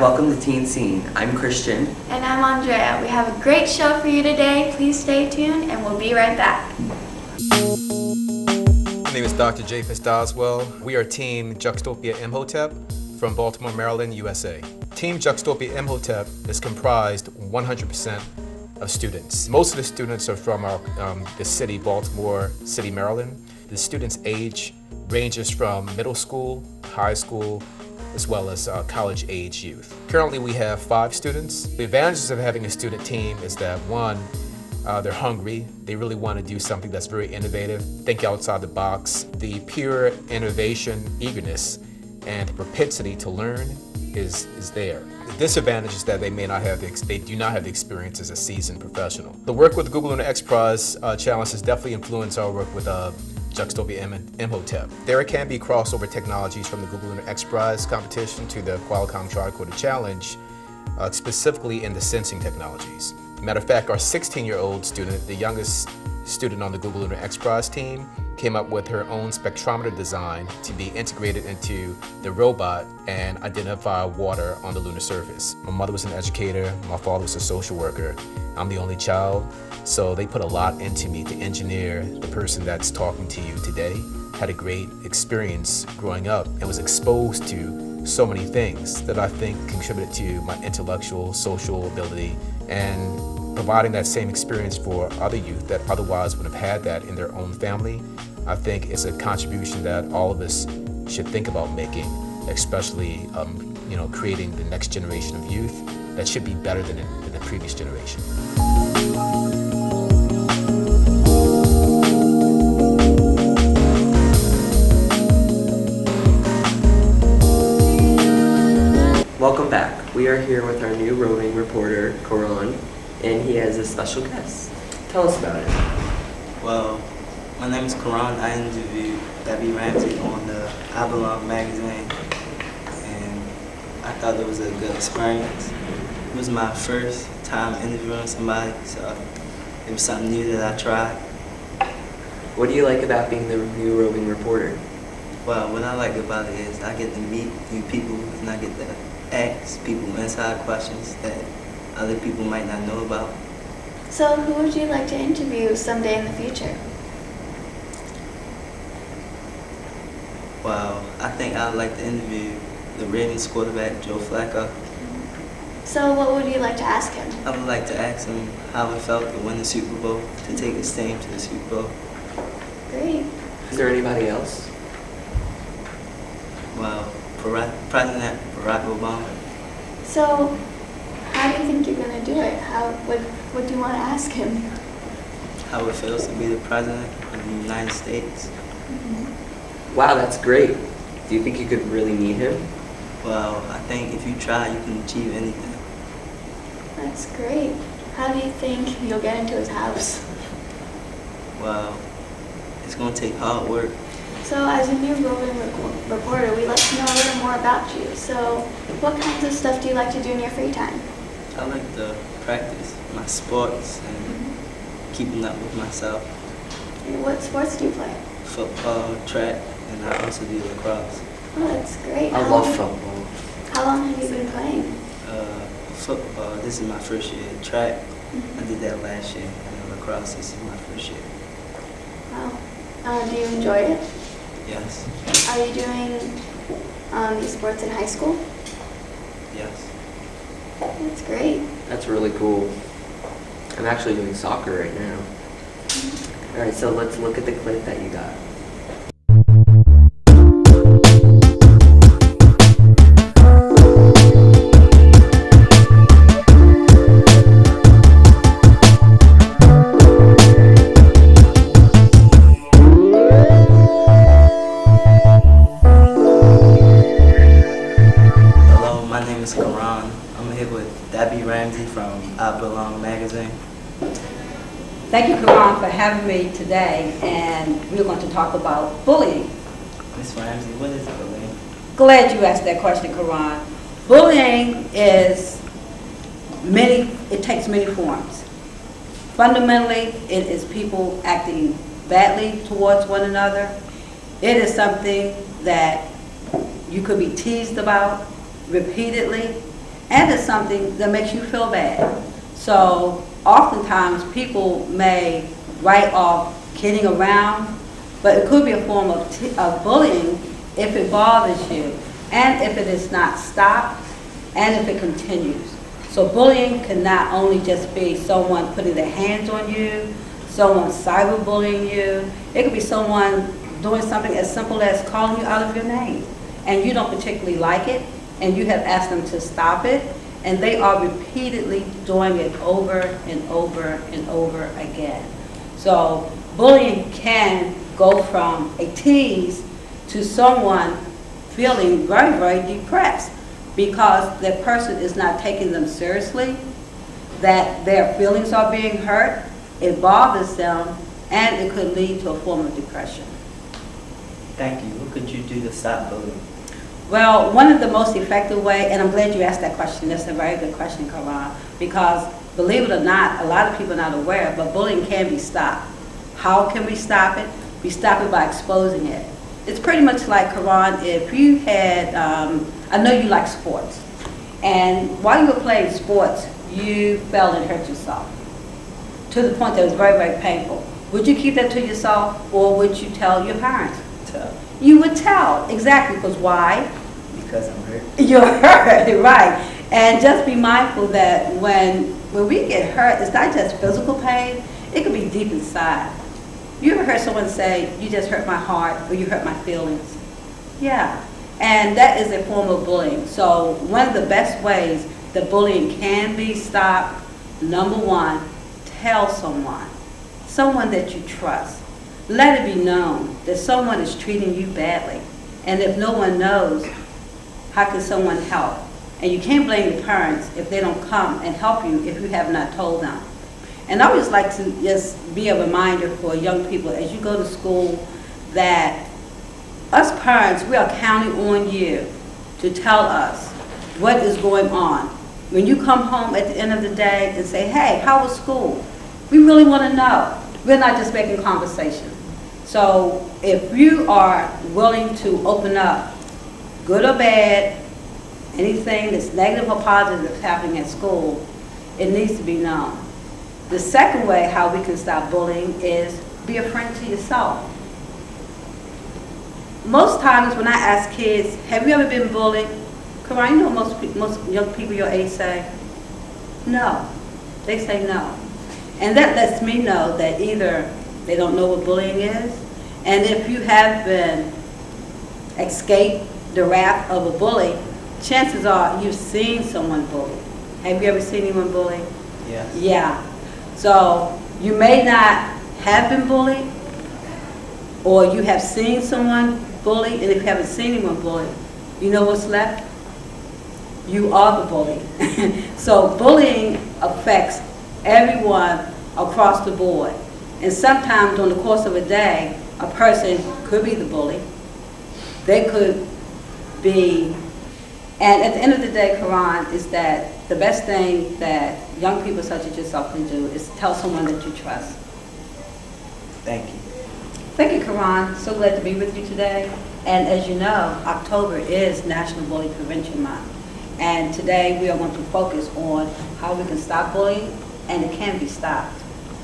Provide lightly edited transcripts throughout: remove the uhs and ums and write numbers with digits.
welcome to Teen Scene. I'm Christian. And I'm Andrea. We have a great show for you today. Please stay tuned and we'll be right back. My name is Dr. Japheth Doswell. We are Team Juxtopia Imhotep from Baltimore, Maryland, USA. Team Juxtopia Imhotep is comprised 100% of students. Most of the students are from the city, Baltimore City, Maryland. The students' age ranges from middle school, high school, as well as college-age youth. Currently, we have 5 students. The advantages of having a student team is that, one, they're hungry. They really want to do something that's very innovative, think outside the box. The pure innovation, eagerness, and the propensity to learn is there. The disadvantage is that they do not have the experience as a seasoned professional. The work with the Google Lunar X Prize Challenge has definitely influenced our work with Juxtopia Imhotep. There can be crossover technologies from the Google Lunar X Prize competition to the Qualcomm Tricorder Challenge, specifically in the sensing technologies. Matter of fact, our 16-year-old student, the youngest student on the Google Lunar X Prize team, came up with her own spectrometer design to be integrated into the robot and identify water on the lunar surface. My mother was an educator, my father was a social worker. I'm the only child, so they put a lot into me to engineer the person that's talking to you today. Had a great experience growing up and was exposed to so many things that I think contributed to my intellectual, social ability, and providing that same experience for other youth that otherwise would have had that in their own family. I think it's a contribution that all of us should think about making, especially creating the next generation of youth that should be better than the previous generation. Welcome back. We are here with our new roving reporter, Karan, and he has a special guest. Tell us about it. Well, my name is Karan. I interviewed Debbie Ramsey on the I Belong magazine, and I thought it was a good experience. It was my first time interviewing somebody, so it was something new that I tried. What do you like about being the new roving reporter? Well, what I like about it is I get to meet new people and I get to ask people inside questions that other people might not know about. So who would you like to interview someday in the future? Well, I think I'd like to interview the Ravens quarterback, Joe Flacco. So what would you like to ask him? I would like to ask him how it felt to win the Super Bowl, to take his team to the Super Bowl. Great. Is there anybody else? Well, President Barack Obama. So how do you think you're going to do it? What do you want to ask him? How it feels to be the president of the United States. Wow, that's great. Do you think you could really meet him? Well, I think if you try, you can achieve anything. That's great. How do you think you'll get into his house? Well, it's going to take hard work. So as a new roving reporter, we'd like to know a little more about you. So what kinds of stuff do you like to do in your free time? I like to practice my sports and keeping up with myself. And what sports do you play? Football, track, and I also do lacrosse. Oh, that's great. I love football. How long have you been playing? Football, this is my first year. Track, I did that last year. And lacrosse, this is my first year. Wow. Do you enjoy it? Yes. Are you doing these sports in high school? Yes. That's great. That's really cool. I'm actually doing soccer right now. All right, so let's look at the clip that you got. Hello, my name is Karan. I'm here with Debbie Ramsey from I Belong magazine. Thank you, Karan, for having me today, and we're going to talk about bullying. Ms. Ramsey, what is bullying? Glad you asked that question, Karan. Bullying it takes many forms. Fundamentally, it is people acting badly towards one another. It is something that you could be teased about repeatedly. and it's something that makes you feel bad. So oftentimes people may write off kidding around, but it could be a form of bullying if it bothers you, and if it is not stopped, and if it continues. So bullying can not only just be someone putting their hands on you, someone cyberbullying you. It could be someone doing something as simple as calling you out of your name, and you don't particularly like it, and you have asked them to stop it, and they are repeatedly doing it over and over and over again. So bullying can go from a tease to someone feeling very, very depressed because that person is not taking them seriously, that their feelings are being hurt, it bothers them, and it could lead to a form of depression. Thank you. What could you do to stop bullying? Well, one of the most effective ways, and I'm glad you asked that question, that's a very good question, Karan, because believe it or not, a lot of people are not aware, but bullying can be stopped. How can we stop it? We stop it by exposing it. It's pretty much like, Karan, if you had, I know you like sports, and while you were playing sports, you fell and hurt yourself to the point that it was very, very painful. Would you keep that to yourself, or would you tell your parents? Tell. You would tell, exactly, because why? Because I'm hurt. You're hurt, right. And just be mindful that when we get hurt, it's not just physical pain, it could be deep inside. You ever heard someone say, you just hurt my heart, or you hurt my feelings? Yeah, and that is a form of bullying. So one of the best ways that bullying can be stopped, number one, tell someone that you trust. Let it be known that someone is treating you badly. And if no one knows, how can someone help? And you can't blame the parents if they don't come and help you if you have not told them. And I always like to just be a reminder for young people as you go to school that us parents, we are counting on you to tell us what is going on. When you come home at the end of the day and say, hey, how was school? We really want to know. We're not just making conversation. So if you are willing to open up, good or bad, anything that's negative or positive that's happening at school, it needs to be known. The second way how we can stop bullying is be a friend to yourself. Most times when I ask kids, have you ever been bullied? Karan, you know most young people your age say, no. They say no. And that lets me know that either they don't know what bullying is, and if you have been escaped the wrath of a bully, chances are you've seen someone bully. Have you ever seen anyone bully? Yes. Yeah. So you may not have been bullied, or you have seen someone bully, and if you haven't seen anyone bully, you know what's left? You are the bully. So bullying affects everyone across the board. And sometimes during the course of a day, a person could be the bully. They could be, and at the end of the day, Karan, is that the best thing that young people such as yourself can do is tell someone that you trust. Thank you. Thank you, Karan. So glad to be with you today. And as you know, October is National Bully Prevention Month. And today we are going to focus on how we can stop bullying, and it can be stopped.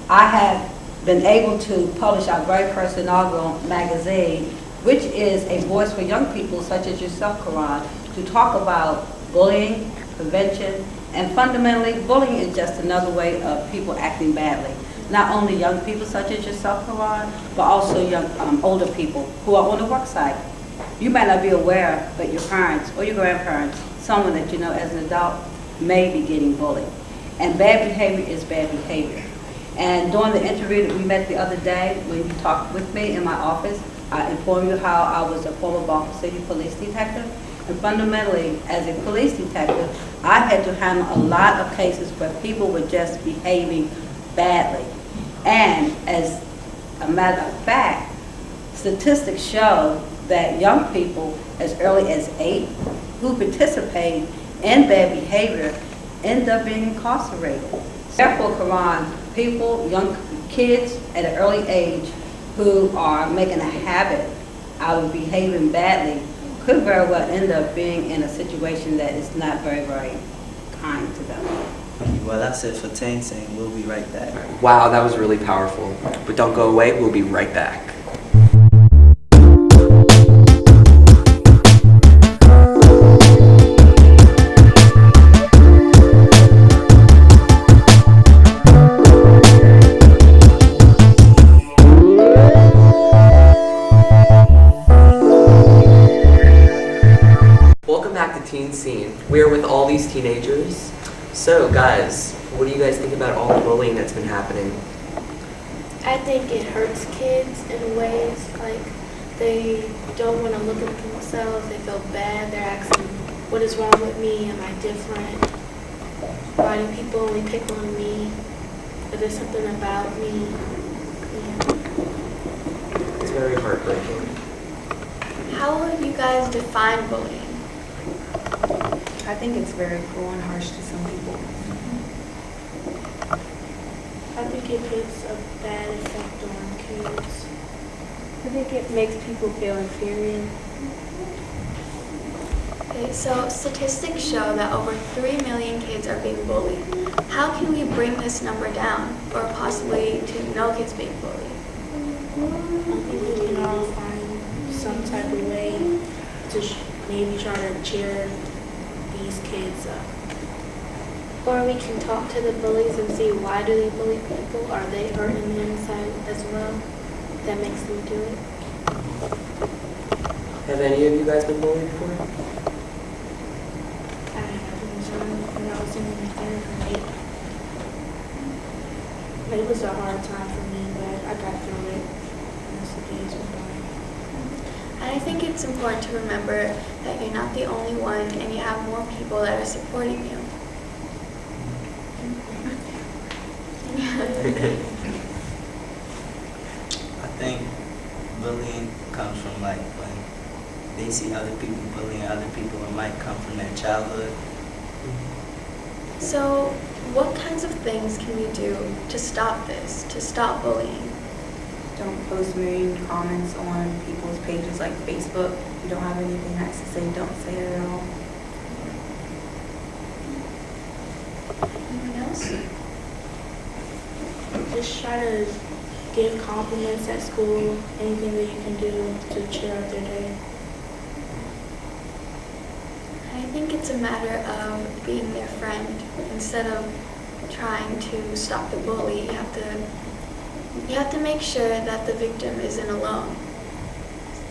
I have been able to publish our very first inaugural magazine, which is a voice for young people such as yourself, Karan, to talk about bullying, prevention, and fundamentally, bullying is just another way of people acting badly. Not only young people such as yourself, Karan, but also young, older people who are on the work site. You might not be aware, but your parents or your grandparents, someone that you know as an adult, may be getting bullied. And bad behavior is bad behavior. And during the interview that we met the other day, when you talked with me in my office, I informed you how I was a former Baltimore City police detective. And fundamentally, as a police detective, I had to handle a lot of cases where people were just behaving badly. And as a matter of fact, statistics show that young people as early as 8 who participate in bad behavior end up being incarcerated. Therefore, Karan, people, young kids at an early age who are making a habit out of behaving badly could very well end up being in a situation that is not very, very kind to them. Well, that's it for Tang saying we'll be right back. Wow, that was really powerful. But don't go away, we'll be right back. Welcome back to Teen Scene. We're with all these teenagers. So, guys, what do you guys think about all the bullying that's been happening? I think it hurts kids in ways like they don't want to look at themselves, they feel bad, they're asking, what is wrong with me, am I different? Why do people only pick on me? Is there something about me? Yeah. It's very heartbreaking. How would you guys define bullying? I think it's very cruel and harsh to some people. I think it puts a bad effect on kids. I think it makes people feel inferior. Okay, so statistics show that over 3 million kids are being bullied. How can we bring this number down, or possibly to no kids being bullied? I think we can all find some type of way to maybe try to cheer these kids up. Or we can talk to the bullies and see why do they bully people? Are they hurting the inside as well? That makes them do it. Have any of you guys been bullied before? I haven't when I was in the third grade. It was a hard time for me, but I got through it as the days went by. And I think it's important to remember that you're not the only one and you have more people that are supporting you. I think bullying comes from like when they see other people bullying other people. It might come from their childhood. So, what kinds of things can we do to stop this, to stop bullying? Don't post mean comments on people's pages like Facebook. If you don't have anything nice to say, don't say it at all. Anyone else? Just try to give compliments at school, anything that you can do to cheer up their day. I think it's a matter of being their friend. Instead of trying to stop the bully, you have to make sure that the victim isn't alone.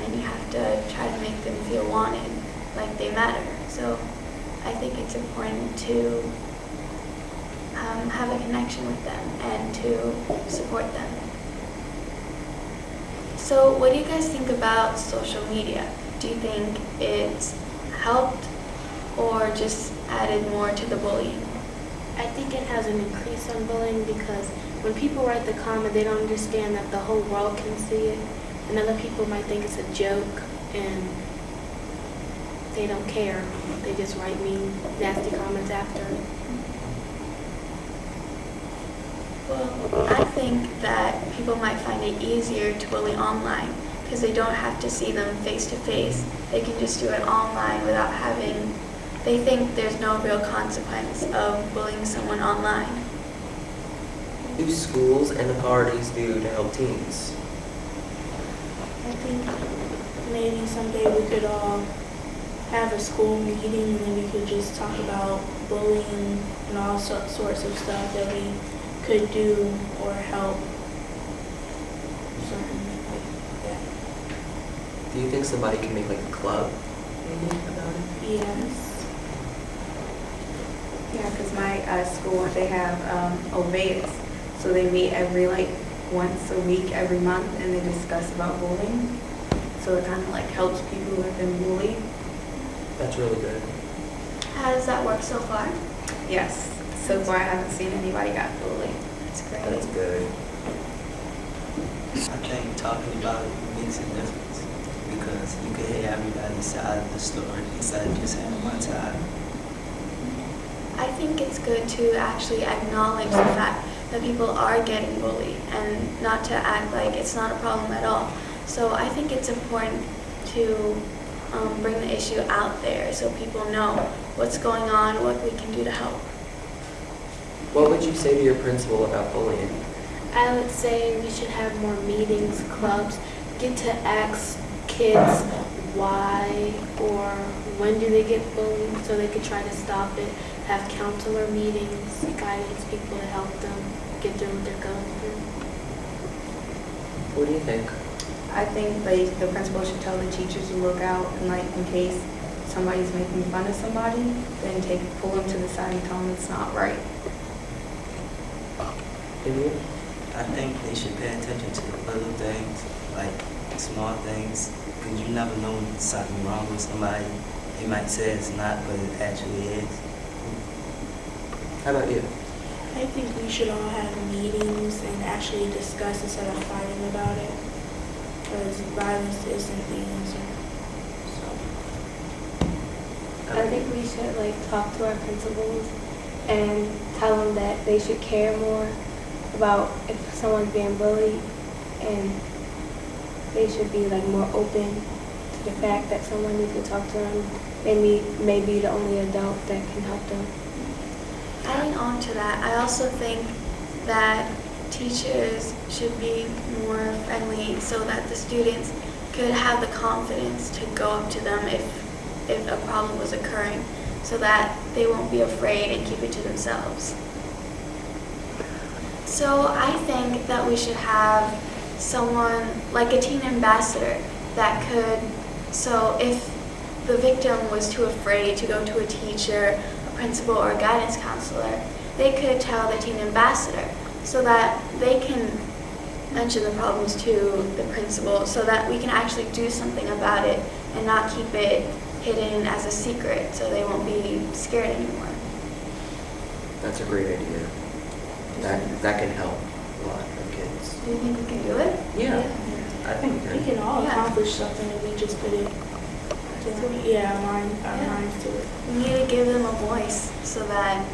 And you have to try to make them feel wanted, like they matter. So I think it's important to have a connection with them and to support them. So what do you guys think about social media? Do you think it's helped or just added more to the bullying? I think it has an increase on bullying because when people write the comment, they don't understand that the whole world can see it. And other people might think it's a joke and they don't care. They just write mean, nasty comments after. Well, I think that people might find it easier to bully online because they don't have to see them face to face. They can just do it online without having, they think there's no real consequence of bullying someone online. What do schools and authorities do to help teens? I think maybe someday we could all have a school meeting and then we could just talk about bullying and all sorts of stuff that we could do or help. Something like that. Do you think somebody can make like a club maybe about it? Yes. Yeah, because my school, they have Oveas. So they meet every once a week, every month, and they discuss about bullying. So it kind of helps people who have been bullied. That's really good. How does that work so far? Yes. So far, I haven't seen anybody got bullied. That's great. That's good. I think talking about it makes a difference because you can hear everybody's side of the story instead of just having one side. I think it's good to actually acknowledge the fact that people are getting bullied and not to act like it's not a problem at all. So I think it's important to bring the issue out there so people know what's going on, what we can do to help. What would you say to your principal about bullying? I would say we should have more meetings, clubs, get to ask kids why or when do they get bullied so they could try to stop it, have counselor meetings, guidance people to help them get through what they're going through. What do you think? I think like the principal should tell the teachers to look out and like in case somebody's making fun of somebody, then pull them to the side and tell them it's not right. And you? I think they should pay attention to the little things, like small things, because you never know when something wrong with somebody. They might say it's not, but it actually is. How about you? I think we should all have meetings and actually discuss instead of fighting about it, because violence isn't the answer. So. I think we should talk to our principals and tell them that they should care more about if someone's being bullied, and they should be more open to the fact that someone needs to talk to them. They may be the only adult that can help them. Adding on to that, I also think that teachers should be more friendly so that the students could have the confidence to go up to them if a problem was occurring, so that they won't be afraid and keep it to themselves. So I think that we should have someone like a teen ambassador that could, so if the victim was too afraid to go to a teacher, a principal, or a guidance counselor, they could tell the teen ambassador so that they can mention the problems to the principal so that we can actually do something about it and not keep it hidden as a secret so they won't be scared anymore. That's a great idea. That can help a lot of kids. Do you think we can do it? Yeah, I think we We can. can all Yeah. accomplish something if we just put it, our minds to it. We need to give them a voice so that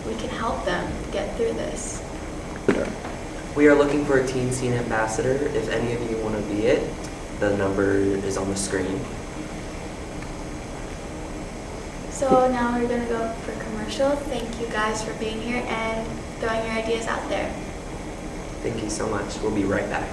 we can help them get through this. We are looking for a Teen Scene Ambassador. If any of you want to be it, the number is on the screen. So now we're going to go for commercial. Thank you guys for being here and throwing your ideas out there. Thank you so much. We'll be right back.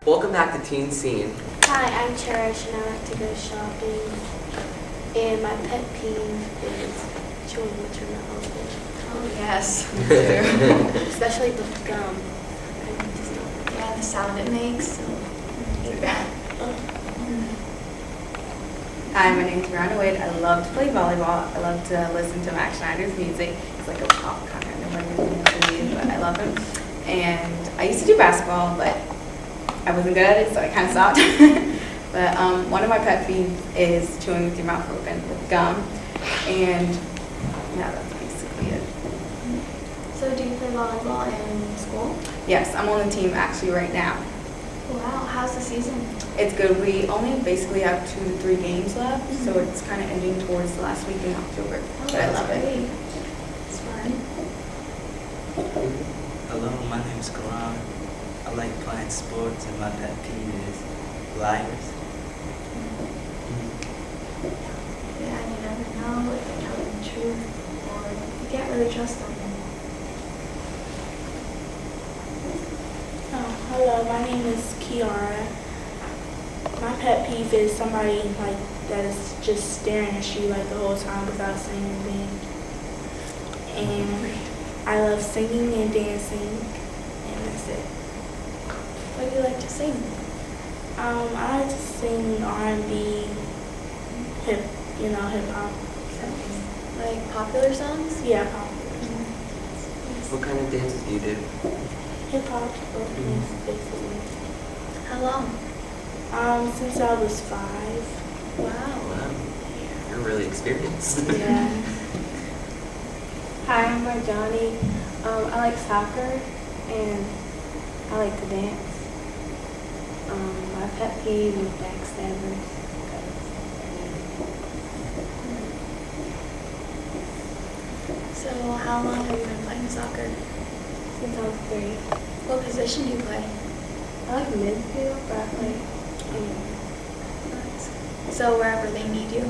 Welcome back to Teen Scene. Hi, I'm Cherish and I like to go shopping. And my pet peeve is chewing with your mouth Oh, yes. especially with gum. I just don't. Yeah, the sound it makes. I hate that. Hi, my name's Brianna Wade. I love to play volleyball. I love to listen to Max Schneider's music. It's like a pop kind of, nobody really knows who he is, but I love him. And I used to do basketball, but I wasn't good at it, so I kind of stopped. But one of my pet peeves is chewing with your mouth open with gum. And yeah, that's basically it. So do you play volleyball in school? Yes, I'm on the team actually right now. Wow, how's the season? It's good. We only basically have 2 to 3 games left, so it's kind of ending towards the last week in October. Oh, But I that's love it. great. It's fun. Hello, my name is Karan. I like playing sports, and my pet peeve is liars. Yeah, you never know if they're telling the truth or you can't really trust them. Oh, hello, my name is Kiara. My pet peeve is somebody that is just staring at you the whole time without saying anything. And I love singing and dancing, and that's it. What do you like to sing? I like to sing R&B, hip hop. Like popular songs? Yeah, popular. What kind of dances do you do? Hip hop, basically. How long? Since I was 5. Wow. Wow, you're really experienced. Yeah. Hi, I'm Marjani. I like soccer and I like to dance. My pet peeve is backstabbers. So how long have you been playing soccer? Since I was 3. What position do you play? I like midfield, but I play anywhere. So wherever they need you.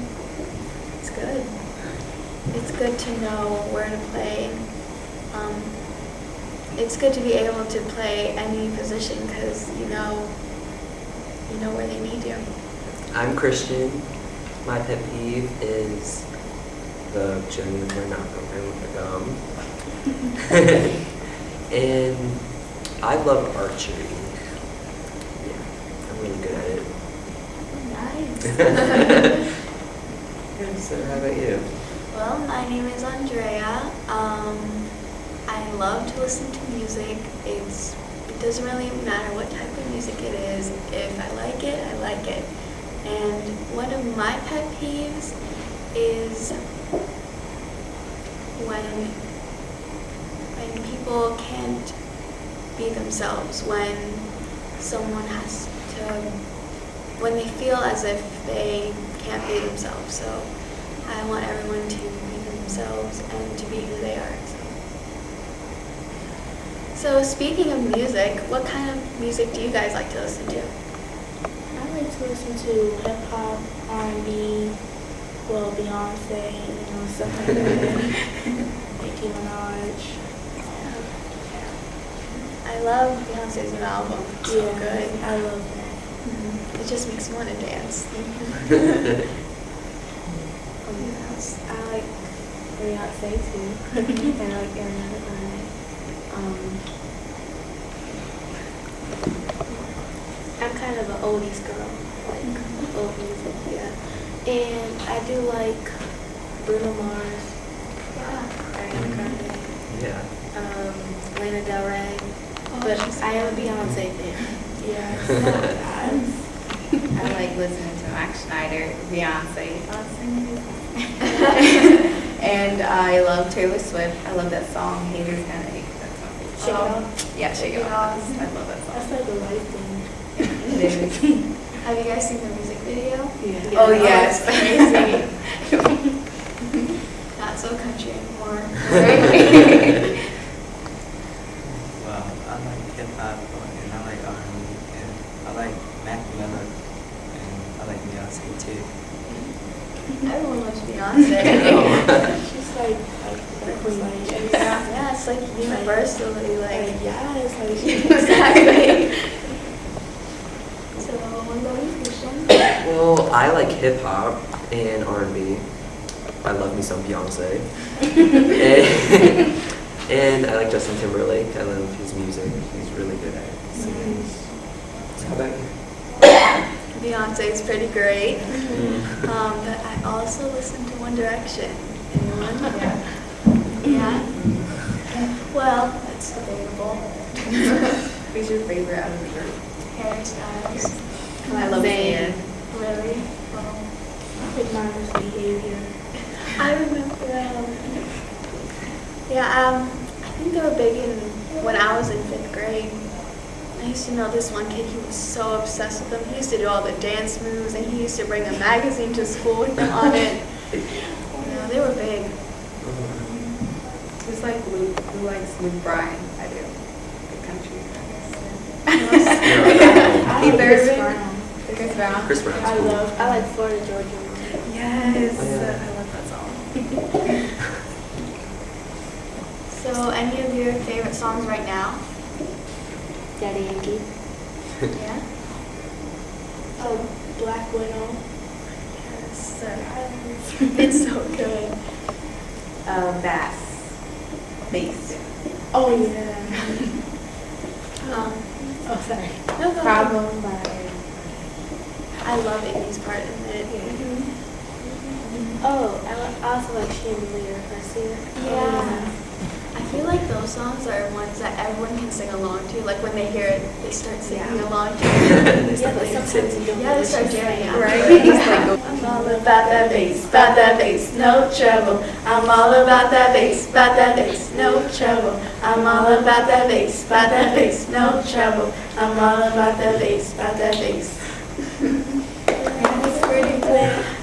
It's good. It's good to know where to play. It's good to be able to play any position because you know where they need you. I'm Christian. My pet peeve is the children that are not open with the gum. And I love archery. Yeah, I'm really good at it. Nice. So how about you? Well, my name is Andrea. I love to listen to music. It doesn't really matter what type of music it is. If I like it, I like it. And one of my pet peeves is when people can't be themselves, when someone has to, when they feel as if they can't be themselves. So I want everyone to be themselves and to be who they are. So speaking of music, what kind of music do you guys like to listen to? I like to listen to hip hop, R&B, well, Beyonce, stuff like that. Nicki Minaj. I love Beyonce's new album. It's so good. I love that. It just makes me want to dance. I like Beyonce too. And I like Ariana Grande. I'm kind of an oldies girl, like old music, yeah. And I do like Bruno Mars, Ariana Grande, Yeah. Lana Del Rey. But I am a Beyonce fan. Yes. I like listening to Max Schneider, Beyonce, and I love Taylor Swift. I love that song, Haters Gonna Hate. That's my favorite. Shake It Off? Yeah, Shake It Off. I love that That's song. like the right thing. It is. Have you guys seen the music video? Yeah. Oh, yes. It's crazy. Not so country anymore. Well, I like hip hop and I like R&B and I like Mac Miller and I like Beyonce too. Everyone loves Beyonce. She's like queen. Yeah, it's like universally like. Yeah, it's like Exactly. So what about you, Christian? Well, I like hip hop and R&B. I love me some Beyonce. And I like Justin Timberlake. I love his music. He's really good at singing. So how about you? Beyonce is pretty great. But I also listen to One Direction. Anyone? Yeah. Well, that's debatable. Who's your favorite out of the group? Harry Styles. I love Zayn. Really? Well, I think mine was Behavior. I remember. I think they were big when I was in 5th grade. I used to know this one kid, he was so obsessed with them. He used to do all the dance moves and he used to bring a magazine to school with them on it. They were big. Who's like Luke? Who likes Luke Bryan? I do. Good country. Chris Brown. Chris Brown. Chris Brown's I cool. like Florida Georgia Line. Yes. Oh, yeah. I love that song. So, any of your favorite songs right now? Daddy Yankee. Yeah? Black Widow. Yes. It's so good. Bass. Bass. Oh yeah. Um, Oh sorry. no, go ahead. Problem by. I love Iggy's part in it. Oh, I also like Chandelier Garcia. Yeah. I feel like those songs are ones that everyone can sing along to. Like when they hear it, they start singing along to it. They start Yeah, but playing sometimes you it. don't Yeah, they know start what she's jamming saying. out. Right? I'm all about that bass, no trouble. I'm all about that bass, no trouble. I'm all about that bass, no trouble. I'm all about that bass.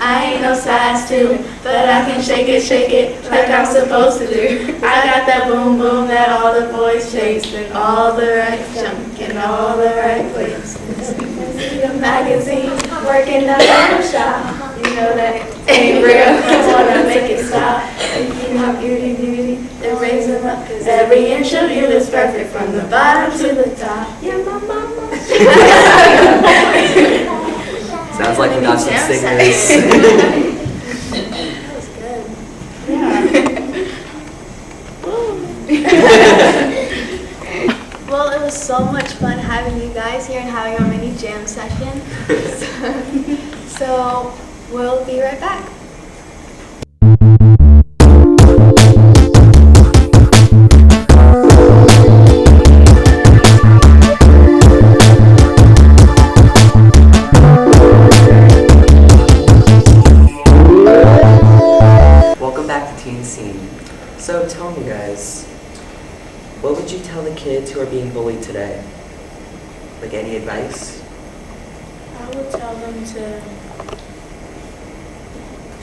I ain't no size 2, but I can shake it like I'm supposed to do. I got that boom boom that all the boys chase, and all the right junk in all the right places. See the magazine, working the Photoshop. You know that ain't real, I wanna make it stop. You know beauty, then raise them up, 'cause every inch of you is perfect from the bottom to the top. Yeah, my mama. Sounds like we got some Jam singers. That was good. Well, it was so much fun having you guys here and having our mini jam session. So we'll be right back. Welcome back to Teen Scene. So tell me guys, what would you tell the kids who are being bullied today? Like any advice? I would tell them to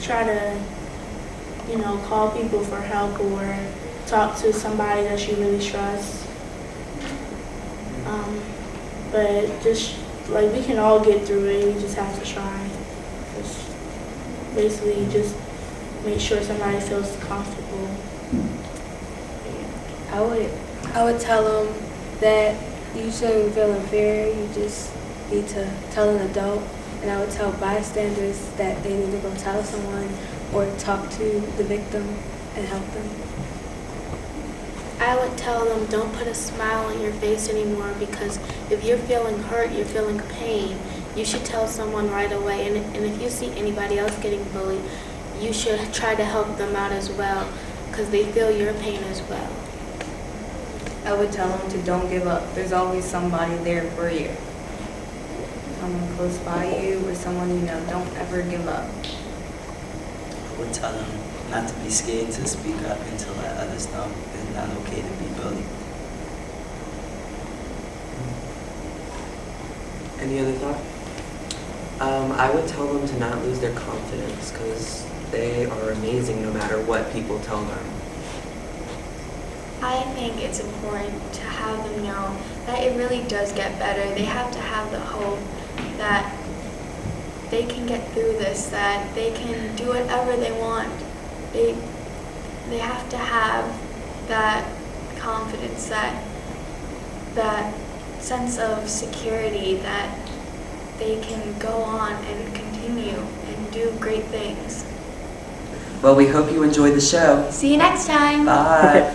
try to, call people for help or talk to somebody that you really trust. But just, we can all get through it. We just have to try. Basically, just make sure somebody feels comfortable. I would tell them that you shouldn't feel inferior. You just need to tell an adult. And I would tell bystanders that they need to go tell someone or talk to the victim and help them. I would tell them don't put a smile on your face anymore, because if you're feeling hurt, you're feeling pain, you should tell someone right away. And if you see anybody else getting bullied, you should try to help them out as well, because they feel your pain as well. I would tell them to don't give up. There's always somebody there for you. Someone close by you or someone you know. Don't ever give up. I would tell them not to be scared to speak up and to let others know it's not okay to be bullied. Any other thought? I would tell them to not lose their confidence because they are amazing no matter what people tell them. I think it's important to have them know that it really does get better. They have to have the hope that they can get through this, that they can do whatever they want. They have to have that confidence, that sense of security that they can go on and continue and do great things. Well, we hope you enjoyed the show. See you next time. Bye.